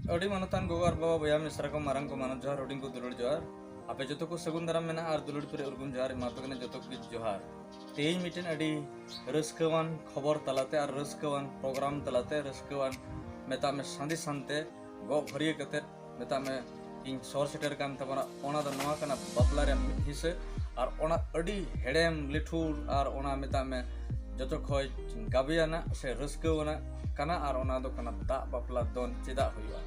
अड़ी मानतान गोगार बाबा बया मिश्रा को मारंग को मानत जोहार होडिंग को दुलड़ जोहार आपे जतो को सगुन दाराम मेना आर दुलड़ पर उर्गुम जोहार मापे कने जतो को जोहार तेज मिटेन अड़ी रस्कवान खबर तलाते आर रस्कवान प्रोग्राम तलाते रस्कवान मेता में सांदी सांते गो भरिय कते मेता में इन सोर सेटर काम तबना ओना द नवा कना बपला रे हिसे आर ओना अड़ी हेडेम लिठुर आर ओना मेता में जतो खोय गाबियाना से रस्कवाना कना आर ओना दो कना दा बपला दोन चिदा हुआ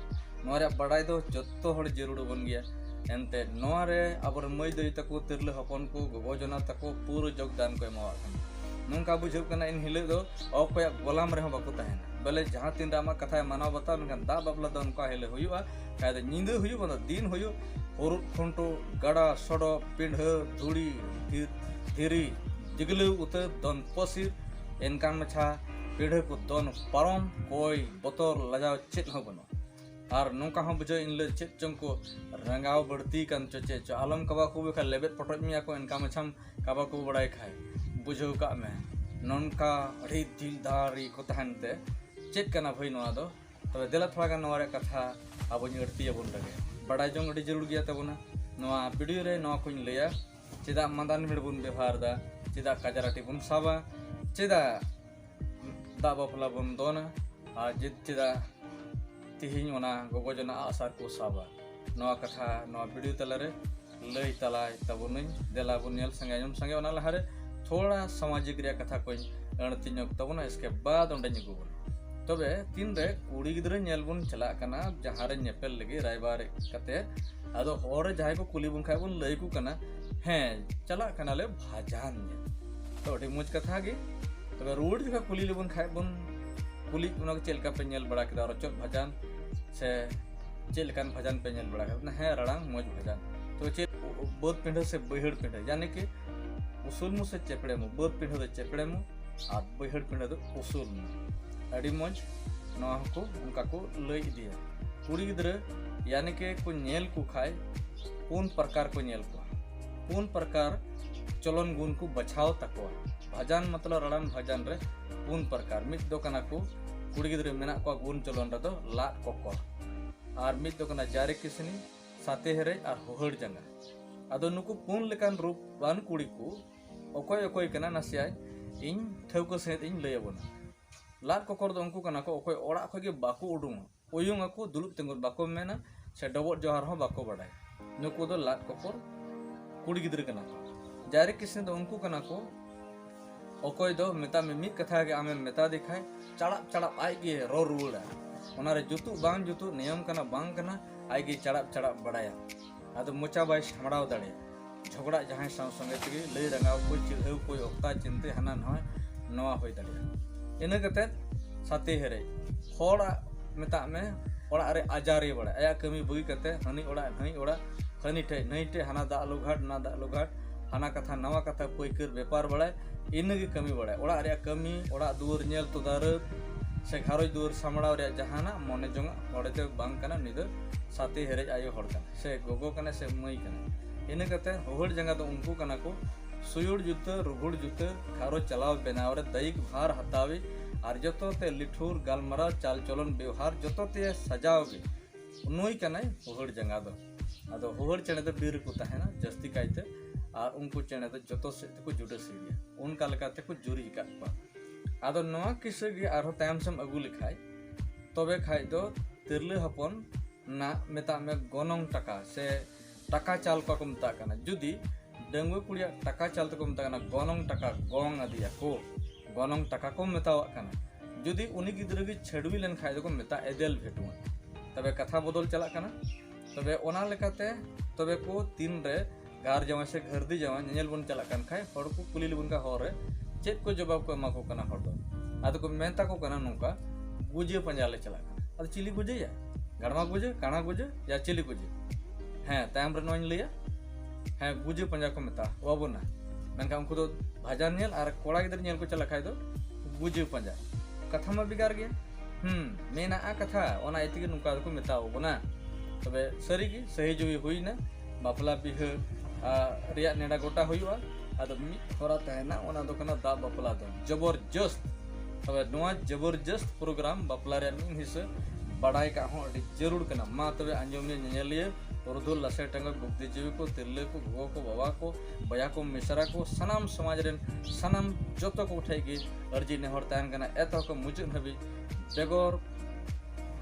नोरे बड़ाई दो जत्तो हड़ जरूर बन गया एनते नोरे अबर मई दई तको तिरले हपन को गोजना तको पूरा योगदान को एमवा नोंका बुझब कना इन हिले दो अकोय गोलाम रे बाको तहना बले जहां तीन रामा कथा मानव बता नका दा बपला दो उनका हिले हुआ कायदे निंदे हुई बन दिन हुई और खुंटो गड़ा सड़ो पिंढ धूड़ी धीरी जिगले उत दन पसिर एनकान मछा पीढ़े को दोन पारम कोई बतौर लजाव चेत हो बनो और नौका हम बुझे इन ले चेत चंग को रंगाव बढ़ती कन चचे च आलम कबा को बेखा लेबेट पटोज मिया को इनका मछम कबा को बड़ाई खाए बुझो का में ननका अड़ी दिलदारी को तहनते चेत कना भई नवा दो तबे देला थोड़ा गान नवा रे कथा अब अड़ती बन लगे बड़ाई जंग अड़ी जरूर गया तबना नवा वीडियो रे नवा को लैया चेदा मदान मिड बुन व्यवहार दा चेदा काजराटी बुन साबा चेदा दा बपला बन दोना आ जित चेदा तिहिन ओना गोगोजना आसार को साबा नवा कथा नवा वीडियो तलारे लई तलाय तबुन देला बुन नेल संगे हम संगे ओना लहारे थोड़ा सामाजिक रे कथा को अणतिन तबना इसके बाद ओंडे निगुबन तबे तीन रे कुड़ी गिदरे नेल बुन चला कना जहां रे नेपेल लगे रायबार कते आदो होर जाय को कुली बुन खाय बुन लई को कना हे चला कना ले भाजान तो अठी मुज कथा गे तबे रोड जगह कुली लेबन खाय बन कुली उना चेलका पे नेल बड़ा केदा रचक भजन से चेलकान भजन पे नेल बड़ा केदा है रडांग मोज भजन तो चे बोध पिंड से बहिड़ पिंड यानी कि उसूल मु से चेपड़े मु बोध पिंड दे चेपड़े मु आ बहिड़ पिंड दे उसूल मु अड़ी मोज नवा को उनका को लई दिया कुड़ी गिदरे यानी कि को नेल को खाय पून प्रकार को नेल को पून प्रकार चलन गुण को बचाव तकवा भजन मतलब रड़ान भजन रे पून प्रकार मित दो कना को कुड़ी गिदरे मेना को गुण चलन रे दो लाट कोकर आर मित दो कना जारे किसनी साते हेरे आर होहड़ जंगा आदो नुकु पून लेकान रूप बान कुड़ी को ओकोय ओकोय कना नसिया इन ठेवको सहित इन लयबोना लाट कोकर दो उनको कना को ओकोय ओड़ा खगे बाको उडुंग ओयुंग को दुलुप तेंगुर बाको मेना से डबोट जोहार हो बाको बडाय नुकु दो लाट कोकर कुड़ी गिदरे कना जारे किसने दो उनको कना को ओकोय दो मेता में मित कथा के आमे मेता दिखाए चड़ाप चड़ाप आई गे रो रुड़ा ओनारे जुतु बांग जुतु नियम कना बांग कना आई गे चड़ाप चड़ाप बड़ाया आदो मोचा बाई सामड़ाव दाड़े झगड़ा जहां साव संगे तगे लई रंगाव कोई चिल्हव कोई ओक्ता चिंते हना नय नवा होय दाड़े इना कते साते हेरे होड़ा मेता में ओड़ा रे आजारे बड़ा आया कमी बुई कते हनी ओड़ा हनी ठे नई ठे हना दा लुघाट ना दा लुघाट हाना कथा नवा कथा पैकर व्यापार बड़ा इनगे कमी बड़ा ओड़ा रे कमी ओड़ा दुवर नेल तो दार से घारोज दुवर सामड़ाव रे जहाना मने जोंगा होड़ते बांग कना निदो साथे हेरेज आयो होड़ कना से गोगो कना से मई कना इने कते होहड़ जंगा तो उनको कना को सुयुड़ जुत रुगुड़ जुत घारोज चलाव बेनाव रे दैक भार हतावे आर जतो ते लिठुर गालमरा चाल चलन व्यवहार जतो ते सजावगे नोई कना होहड़ जंगा दो आदो होहड़ चेणे दो बीर को तहेना जस्ती कायते और उनको चेणे दो जतो से को जुड़े सीरिया उनका लकाते को जुरी का आदो नवा किसे गे आरो तायम सम अगु लिखाय तबे खाय दो तिरले हपन ना मेता में गोनोंग टका से टका चाल को मता कना जुदी डेंगु कुड़िया टका चाल को मता कना गोनोंग टका गोंग अदिया को गोनोंग टका को मेतावा कना जुदी उनी गिदरे गे छेडवी लेन खाय दो मेता एदेल भेटुआ तबे कथा बदल चला कना तबे ओना लेकाते तबे को तीन रे गार जमा से घर दी जमा नेल बन चला कन खाय हड़ को कुली लेबन का होरे चेत को जवाब को मा को कना हड़ दो आदो को मेंता को कना नोका गुजे पंजाले चला कना आदो चिली गुजे या गड़मा गुजे काना गुजे या चिली गुजे हैं तायम रे नोइन लिया हैं गुजे पंजा को मेता वाबोना मेनका उनको तो भजन नेल और कोड़ा गिदर नेल को चला खाय दो गुजे पंजा कथा मा बिगार गया मेना आ कथा ओना इतिगे नुका को मेताओ बना तबे सरीगी सही जुई हुईना बापला बिह रिया नेडा गोटा हुआ आदो मी होरा तहना ओना दो कना दा बापला दो जबरदस्त तबे नोआ जबरदस्त प्रोग्राम बापला रे मी हिस्से बड़ाई का हो अड़ी जरूर कना मा तबे आंजोमिया नेलिए पुरुधुल लसे टंग बुद्धि जीवी को तिरले को गो को बाबा को बया को मिश्रा को सनाम समाज रेन सनाम जोतो को उठाएगी अर्जी नेहर तान कना एतो को मुजुन हबी बेगोर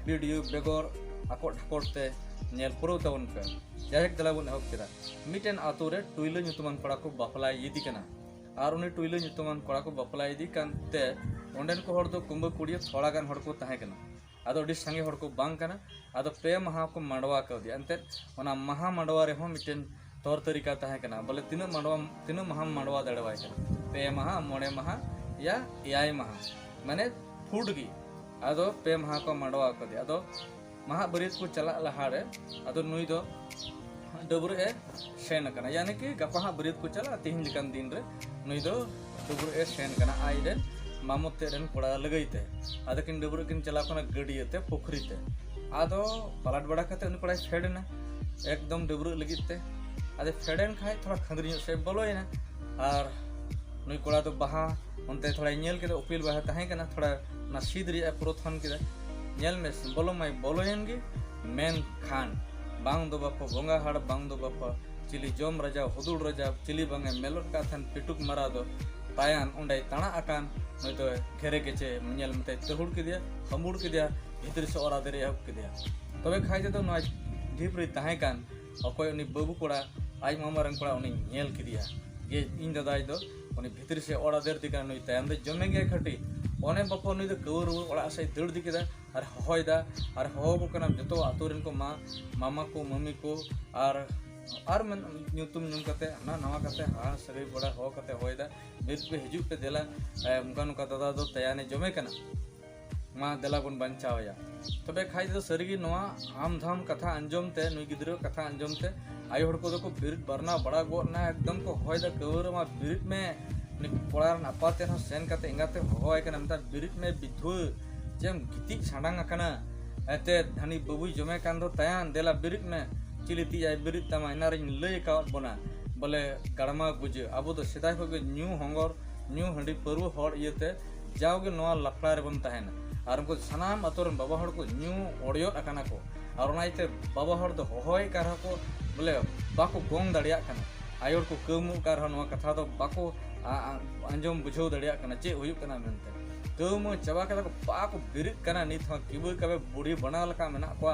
वीडियो बेगोर आकोट हकोटते नेल पुरो तवन पे जाहेक दला बन हक केदा मिटेन आतो रे टुइलो nyutuman कोड़ा को बापला यदि कना आर उनी टुइलो nyutuman कोड़ा को बापला यदि कानते ओंडेन को हर दो कुंभ कुड़िया थोड़ा गान हर को ताहे कना आदो अडी संगे हर को बांग कना आदो पे महा को मांडवा कर दिया अंते ओना महा मांडवा रे हो मिटेन तौर तरीका ताहे कना बोले तीन महा मांडवा दड़वाय कना पे महा मोड़े महा या एआई महा माने फूडगी आदो पे महा को मांडवा कर दिया आदो महा बरीत को चला लहाड़े आदो नुई दो डबुर ए सेन कना यानी कि गपहा बरीत को चला तीन लिकन दिन रे नुई दो डबुर ए सेन कना आई दे मामोते रेन कोड़ा लगईते आदकिन डबुर किन चला कोना गड़ियते पोखरीते आदो पलट बड़ा कते उन कोड़ा फेडना एकदम डबुर लगिते आदे फेडन खाय थोड़ा खंदरी से बोलोयना और नुई कोड़ा तो बहा उनते थोड़ा नेल के उपिल बहा ताहे कना थोड़ा ना सीधरी प्रोथन के नेल में बोलो माई बोलोयनगी मेन खान बांग दो बापा बोंगा हाड़ बांग दो बापा चिली जोम राजा हुदुड़ राजा चिली बांगे मेलोट का थन पिटुक मरा दो तायान उंडे ताना आकान नई तो घेरे केचे नेल मते तहुड़ के दिया हमुड़ के दिया भीतर से और आदरे हक के दिया तबे खाइते तो नय ढीपरी ताहे कान अकोय उनी बाबू कोड़ा आई मामा रंग कोड़ा उनी नेल के दिया ये इन दादाई दो उनी भीतर से और आदर दिका नई तायम दे जमे गे खटी ओने बापा नई तो कवर ओड़ा से दड़ दिकेदा और होयदा और हो को कना जतो आतुरन को मामा को मम्मी को और मन ᱧᱩᱛᱩᱢ ᱧᱩᱢ ᱠᱟᱛᱮ ᱦᱟᱱᱟ ᱱᱟᱣᱟ ᱠᱟᱛᱮ ᱦᱟ ᱥᱟᱹᱜᱟᱹᱭ ᱵᱟᱲᱟ ᱦᱚ ᱠᱟᱛᱮ ᱦᱚᱭᱫᱟ ᱵᱤᱨ ᱯᱮ ᱦᱤᱡᱩᱜ ᱯᱮ ᱫᱮᱞᱟ ᱚᱱᱠᱟ ᱱᱚᱠᱟ ᱫᱟᱫᱟ ᱫᱚ ᱛᱟᱭᱟᱱᱮ ᱡᱚᱢᱮ ᱠᱟᱱᱟ मा देला बन बंचावया तबे खाई दो सरीगी नोआ आम धाम कथा अंजम ते नुई गिद्रो कथा अंजम ते आयो हड़ को दो को बिरिट बरना बड़ा गोना एकदम को होयदा कवर मा बिरिट में नि कोड़ार नापाते न सेन कते इंगाते होय कना मता बिरिट में बिधु जेम गिति छाडांग कना एते धनी बबुई जमे कान दो तयान देला बिरिट में चिलिती आय बिरिट तमा इनारिन लय का बना बोले गड़मा बुझे अब तो सिदाय हो न्यू हंगर न्यू हंडी परु हड़ इयते जाओगे नोआ लफड़ा रे बन ताहेना और उनको सनाम अतोरन बाबा हड़ को न्यू ओडियो अकाना को और नाइते बाबा हड़ दो होय कारहा को बोले बाको गोंग दड़िया कना आयोर को कमु कारहा नोआ कथा दो बाको अंजम बुझो दड़िया कना चे हुयु कना मेनते कमु चबा कदा को बाको बिरिट कना नित हो किबु कबे बुढ़ी बना लका मेना को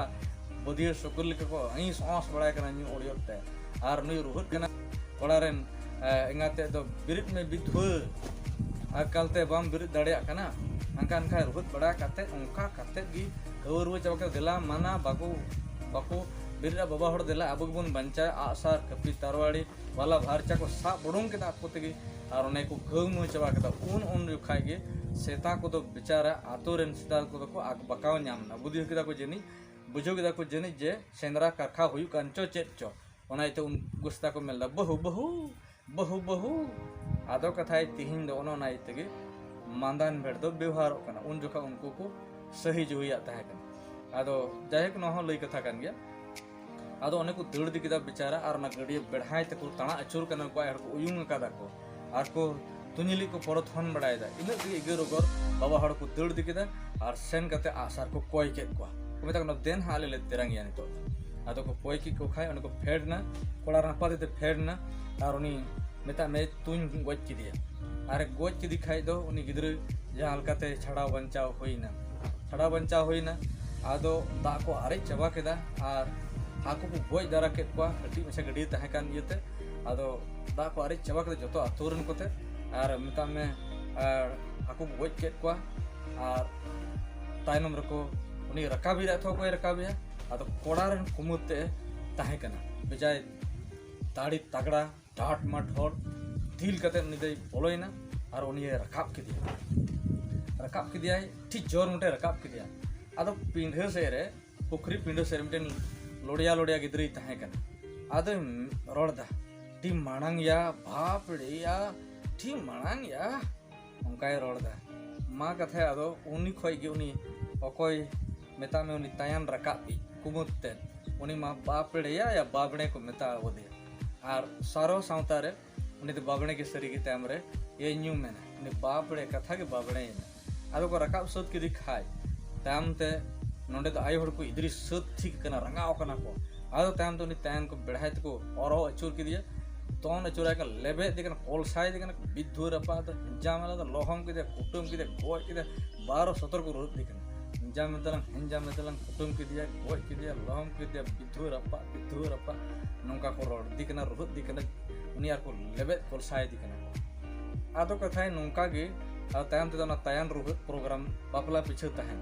बदियो सुकुल के को आई सॉस बड़ा कना न्यू ओडियो ते और नुई रुहत कना कोड़ारेन इंगाते दो बिरिट में बिधु अकलते बम बिरिट दड़िया कना अंका रुहत बड़ा काते उनका काते गी कवर चबा दिला माना बाको बाको बिरा बाबा हड़ दिला अब बन बंचा आसार कपी तरवाड़ी वाला भारचा को सा बड़ों के आपको तेगी और उन्हें को गम चबा के उन खाए गे सेता को तो बेचारा आतो रेन सेता को को आग बकाव नामना बुद्धि के को जनी बुझो के को जनी जे सेंद्रा कारखा हुई कंचो चेत चो ओनाइते उन गुस्ता को मेला बहु बहु बहु बहु आदो कथाय तिहिन दो ओनो नाइते गे मांदान भेड़ दो व्यवहार कना उन जोखा उनको को सही जुहिया ताहे कना आदो जाहेक न हो लई कथा कन गया आदो अने को दड़ दिकिदा बेचारा और ना गड़िया बेढ़ाय तक ताना अचुर कना को आर को उयुंग कादा को आर को तुनिली को परथन बड़ायदा इन इगर ओगर बाबा हड़ को दड़ दिकिदा और सेन कते आसार को कोय के को मेता को देन हाले ले तेरंगिया नि तो आदो को कोय की को खाय अने को फेडना कोड़ा रपा देते फेडना और उनी मेता में तुन गोज की दिया अरे गोज की दिखाई दो उनी गिद्र जहाँ हल्काते छड़ा बंचाव होइना आदो दा को अरे चबा केदा और हाको को गोज दारा के को हटी में से गड़ी तहे कान इयते आदो दा को अरे चबा के जतो आतुरन कोते और मेता में हाको को गोज के को और तायनम रको उनी रकाबी राथो को रकाबिया आदो कोड़ारन कुमुते तहे कना बेजाय दाड़ी तगड़ा डाट मट हर दिल कते निदे बोलोइना और उनी रकाब के दिया ठीक जोर मुटे रकाब के दिया आदो पिंढे से रे पुखरी पिंढे से मिटेन लोडिया लोडिया गिद्री तहे कना आदो रोड़दा टी मांग या बाप रे या टी मांग या उनकाय रोड़दा मा कथे आदो उनी खोय गे उनी अकोय मेता में उनी तायन रकाबी कुमुते उनी मा बाप रे या बाबणे को मेता ओदे और सारो सावता रे उनी तो बाबणे के सरी के टाइम रे ये न्यू मेना उनी बाप रे कथा के बाबणे आदो को रकाब सोद के दिखाय तामते नोंडे तो आयो हड़ को इधरी सत ठीक कना रंगाव कना को आदो तायम तो नि तायम को बेढ़ाई को औरो अचूर की दिया तोन अचूरा का लेबे दिकन कोलसाई दिकन बिद्धु रपा तो जामला तो लोहम की दे कुटुम की दे गोय की दे 12-17 को रोत दिकन जाम में तलंग कुटुम की दिया गोय की दिया लोहम की दिया बिद्धु रपा नोंका को रोड दिकन रोत दिकन उनी यार को लेबे कोलसाई दिकन आदो कथाय नोंका गे तायम ते तायन रोहत प्रोग्राम बापला पीछे तहन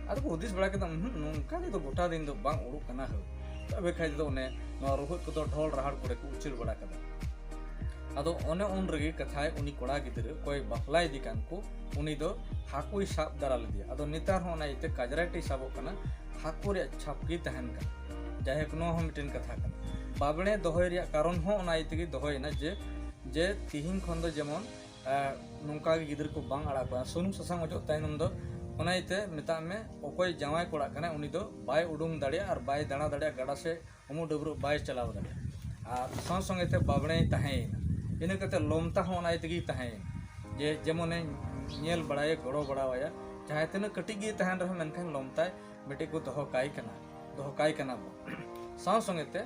आदो को हुदिस बड़ा के नोंका दे तो गोटा दिन दो बांग उड़ू कना हो तबे खाइ दो ने रोहत को तो ढोल रहाड़ कोड़े को उचिल बड़ा कदा आदो ओने उन रगे कथाय उनी कोड़ा गिदरे कोई बापलाय दिकान को उनी दो हाकुई साब दारा लिया आदो नेतार होना इते काजराटी साबो कना हाकु रे छापगी तहन का जाहे कोनो हम मिटेन कथा का बाबणे दोहय रे कारण हो ओना इते दोहय ना जे तिहिन खंद जेमन नोंका गिदर को बांग आड़ा को सुनुम ससांग अजो ताइनम दो ओना इते मेता में ओकोय जावाय कोड़ा कना उनी दो बाय उडुंग दाड़िया और बाय दाणा दाड़िया गाडा से उमु डबरु बाय चलाव दाड़िया और संग संगे ते बाबणे ताहेन इन कते लोमता हो ओना इते ताहेन जे जेमने नेल बड़ाय गड़ो बड़ावाया चाहे तिना कटी गे तहन रह मेनखान लोमताय बेटे को दोह काय कना संग संगे ते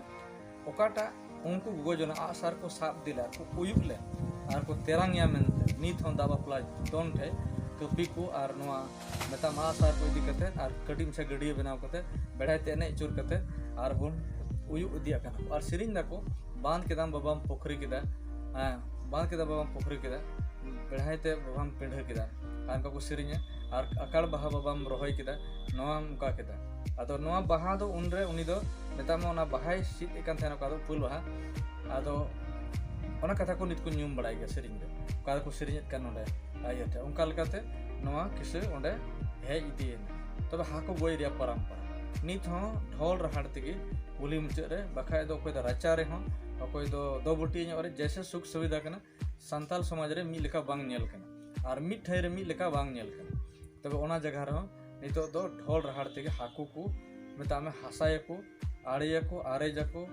ओकाटा उनको गोजना आसार को साब दिला को उयुक ले आर को तेरांगिया मेनते नीत हों दाबा प्ला दोन ठे कपी को आर नोआ मेता मा आसार को इदी कते आर कटिम से गडिया बनाव कते बेढ़ाई ते एने चुर कते आर बुन उयु इदिया कना आर सिरिंग दाको बांध केदाम बाबाम पोखरी केदा बांध केदा बाबाम पोखरी केदा बेढ़ाई ते बाबाम पिंढा केदा आर को सिरिंग आर अकाल बहा बाबाम रोहय केदा नोआ मुका केदा आदो नोआ बहा दो उनरे उनी दो मेता में ओना बहाय सीट एकान थाना का दो फुल बहा आदो ओना कथा को नित को न्यूम बड़ाई गया सिरिंग दे का को सिरिंग का नोडे आयते उनका लकाते नोआ किसे ओंडे हे इदियन तबे हाको गोय रे परंपरा नित हो ढोल रहाड़ तेगे कुली मुचाद रे बखाय दो कोई दो राचा रे हो कोई दो बुटी रे जैसे सुख सुविधा कना संताल समाज रे मी लेका बांग नेल कना और मिट ठै रे मी लेका बांग नेल कना तबे ओना जगह रे नितो दो ढोल रहाड़ तेगे हाकू को मेता में हसाय को आड़िया को आरेजा को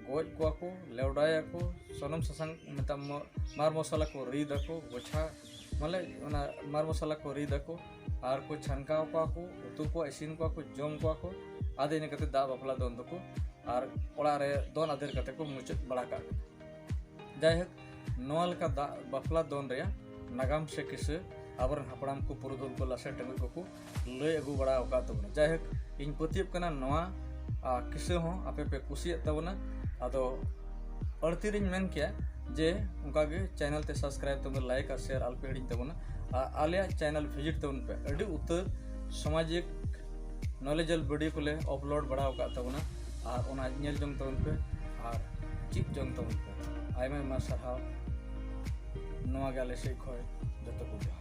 गोज को लेवडाया को सोनम ससांग मेता मार मसाला को रीदा को गोछा माले मार मसाला को रीदा को और को छनकाव को उतु को इसिन को जम को आदे इन कते दा बापला दोन दको और ओड़ा रे दोन आदेर कते को मुचाद बड़ा का जायहक नोल का दा बापला दोन रे नागाम से किसे आबरन हापड़ाम को पुरुदुल को लासे टंगु को लय अगु बड़ा ओका तबना जायहक इन पतियब कना नोआ किसे हो आपे पे कुसिया तबना आदो अड़ती रिन मेन किया जे उनका गे चैनल ते सब्सक्राइब तब लाइक और शेयर आल पे हिड़ी तबना आलिया चैनल विजिट तबन पे अड़ी उतर सामाजिक नॉलेजल वीडियो को ले अपलोड बड़ा ओका तबना और ओना नेल जंग तबन पे और चिक जंग तबन पे आयमा मा सरहाव नोआ गाले से खोय जतो को